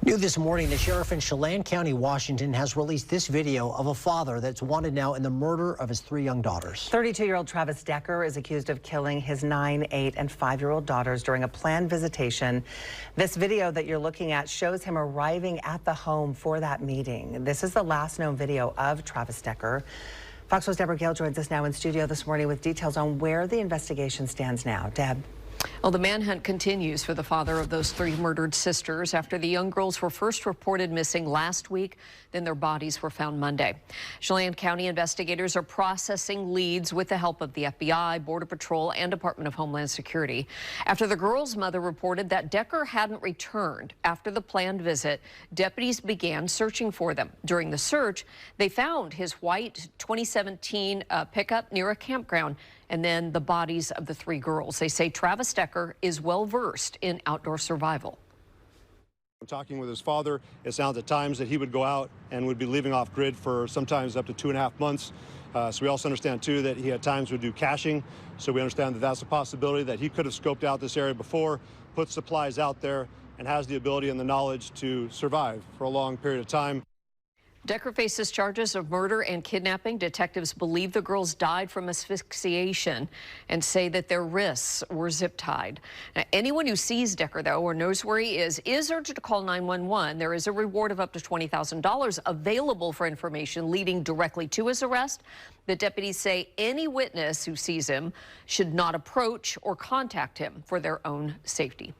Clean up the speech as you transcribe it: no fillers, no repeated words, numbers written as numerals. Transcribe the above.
New this morning, the sheriff in Chelan County, Washington, has released this video of a father that's wanted now in the murder of his 3 young daughters. 32-year-old Travis Decker is accused of killing his 9, 8, and 5-year-old daughters during a planned visitation. This video that you're looking at shows him arriving at the home for that meeting. This is the last known video of Travis Decker. Fox 4's Deborah Gale joins us now in studio this morning with details on where the investigation stands now. Deb. Well, the manhunt continues for the father of those 3 murdered sisters after the young girls were first reported missing last week. Then their bodies were found Monday. Chelan County investigators are processing leads with the help of the FBI, Border Patrol, and Department of Homeland Security after the girls' mother reported that Decker hadn't returned. After the planned visit, deputies began searching for them. During the search, they found his white 2017 pickup near a campground and then the bodies of the 3 girls. They say Travis Decker is well-versed in outdoor survival. Talking with his father, it sounds at times that he would go out and would be leaving off grid for sometimes up to 2.5 months. So we also understand, too, that he at times would do caching. So we understand that that's a possibility that he could have scoped out this area before, put supplies out there, and has the ability and the knowledge to survive for a long period of time. Decker faces charges of murder and kidnapping. Detectives believe the girls died from asphyxiation and say that their wrists were zip-tied. Now, anyone who sees Decker, though, or knows where he is urged to call 911. There is a reward of up to $20,000 available for information leading directly to his arrest. The deputies say any witness who sees him should not approach or contact him for their own safety.